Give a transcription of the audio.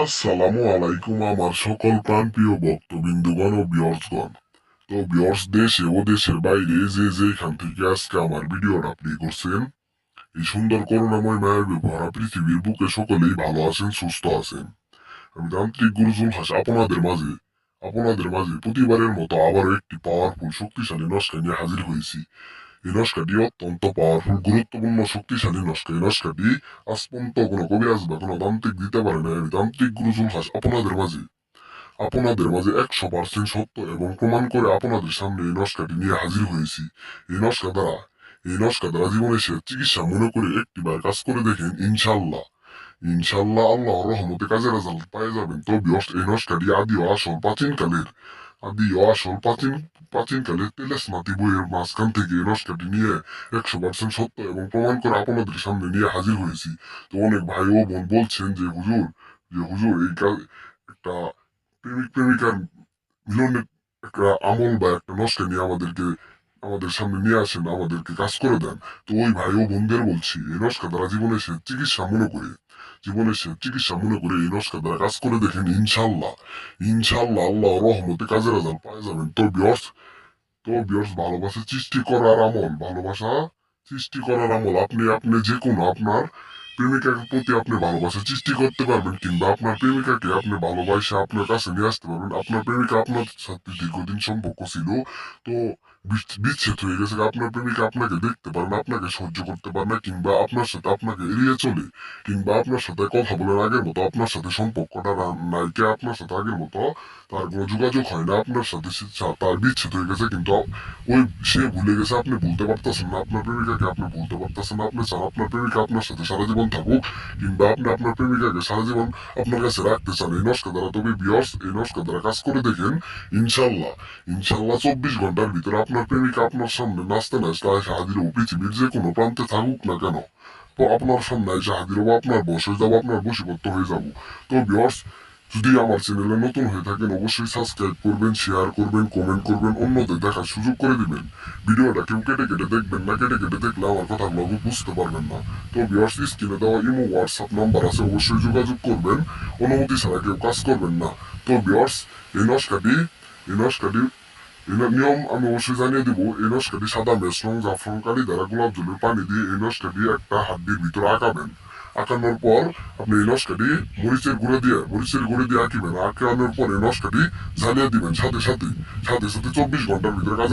আসসালামু আলাইকুম আমার সকল প্রাণপ্রিয় ভক্তবিন্দুগণ ও ভিউয়ার্সগণ। তো ভিউয়ার্স, দেশে ও দেশের বাইরে যে যেখান থেকে আজকে আমার ভিডিওটা প্লে করছেন, এই সুন্দর করুণাময় মায়াবী ভরা পৃথিবীর বুকে সকলেই ভালো আছেন, সুস্থ আছেন। আমি তান্ত্রিক গুরু জুলহাস আপনাদের মাঝে প্রতিবারের মতো আবারও একটি পাওয়ারফুল শক্তিশালী নস্কা নিয়ে হাজির হয়েছি। এই নস্কাটি অত্যন্ত পাওয়ারফুল, গুরুত্বপূর্ণ, শক্তিশালী নস্কা। এই নস্কাটি আজ পর্যন্ত কোনো কবিরাজ বা কোনো তান্ত্রিক দিতে পারে না। আমি তান্ত্রিক গুরু জুলহাস আপনাদের মাঝে 100% সত্য এবং প্রমাণ করে আপনাদের সামনে এই নস্কাটি নিয়ে হাজির হয়েছি। এই নস্কা দ্বারা জীবনে সে চিকিৎসা মনে করে একটিবার কাজ করে দেখেন, ইনশাল্লাহ ইনশাল্লাহ আল্লাহর রহমতে কাজের রেজাল্ট পেয়ে যাবেন। তো ভিউয়ার্স, এই নস্কাটি আদি ও আসল প্রাচীনকালের তেলেসমাতি বইয়ের মাঝখান থেকে এই নস্কাটি নিয়ে 100% সত্য এবং প্রমাণ করে আপনাদের সামনে নিয়ে হাজির হয়েছি। তো অনেক ভাই ও বোন বলছেন যে হুজুর এই কাজ একটা প্রেমিকার মিলনের একটা আমল বা একটা নস্কা নিয়ে আমাদের সামনে নিয়ে আসেন, আমাদেরকে কাজ করে দেন। তো ওই ভাই ও বোনদের বলছি, এই নস্কা দ্বারা জীবনে সে চিকিৎসা মনে করে এই নস্কা দ্বারা কাজ করে দেখেন, ইনশাল্লাহ আল্লাহ রহমতে কাজের রেজাল্ট পাওয়া যাবেন। তো ভিউয়ার্স, ভালোবাসা সৃষ্টি করার আমল আপনি যে কোনো আপনার প্রেমিকার প্রতি আপনি ভালোবাসা সৃষ্টি করতে পারবেন, কিংবা আপনার প্রেমিকাকে আপনি ভালোবাসা আপনার কাছে নিয়ে আসতে পারবেন। আপনার প্রেমিকা আপনার সাথে দীর্ঘদিন সম্পর্ক ছিল, তো বিচ্ছেদ হয়ে গেছে, আপনার প্রেমিকা আপনাকে দেখতে পারে না, আপনাকে সহ্য করতে পারে না, কিংবা আপনার সাথে আপনাকে এড়িয়ে চলে, কিংবা আপনার সাথে কথা বলার আগের মতো আপনার সাথে সম্পর্কটা নাইকে, আপনার সাথে আগের মতো তার কোনো যোগাযোগ হয় না, আপনার সাথে তার বিচ্ছেদ হয়ে গেছে, কিন্তু সে ভুলে গেছে, আপনি ভুলতে পারতেছেন না আপনার প্রেমিকাকে, আপনি ভুলতে পারতেছেন না। আপনি চান আপনার প্রেমিকা আপনার সাথে সারা জীবন থাকুক, কিংবা আপনি আপনার প্রেমিকাকে সারা জীবন আপনার কাছে রাখতে চান এই নস্কা দ্বারা। তবে ভিউয়ার্স, এই নস্কা দ্বারা কাজ করে দেখেন, ইনশাল্লাহ 24 ঘন্টার ভিতরে আপনার প্রেমিকা আপনার সামনে নাচতে এসে হাজির হবো। পৃথিবীর যে কোনো প্রান্তে থাকুক না কেন, তো আপনার সামনে এসে হাজির হবো, আপনার বশ হয়ে যাবো, আপনার বশীভূত হয়ে যাবো। তো ভিউয়ার্স, যদি আমার চ্যানেলে নতুন হয়ে থাকেন অবশ্যই সাবস্ক্রাইব করবেন, শেয়ার করবেন, কমেন্ট করবেন, অন্যদের দেখার সুযোগ করে দিবেন। ভিডিওটা কেউ কেটে কেটে দেখবেন না, কেটে কেটে দেখলে আমার কথাগুলো বুঝতে পারবেন না। তো ভিউয়ার্স, স্ক্রিনে দেওয়া ইমো হোয়াটসঅ্যাপ নাম্বার আছে, অবশ্যই যোগাযোগ করবেন। অনুমতি ছাড়া কেউ কাজ করবেন না। তো ভিউয়ার্স, এই নস্কাটি নিয়ম আমি অবশ্যই জানিয়ে দিব। এই নস্কাটি সাদা মেসরং জাফরান কালি দ্বারা গোলাপ জলের পানি দিয়ে এই নস্কাটি একটা হাড্ডির ভিতরে আঁকাবেন। আঁকানোর পর আপনি এই নস্কাটি মরিচের গুঁড়ো দিয়ে আঁকিবেন। আঁকানোর পর এই নস্কাটি জ্বালিয়ে দিবেন, সাথে সাথে 24 ঘন্টার ভিতরে কাজে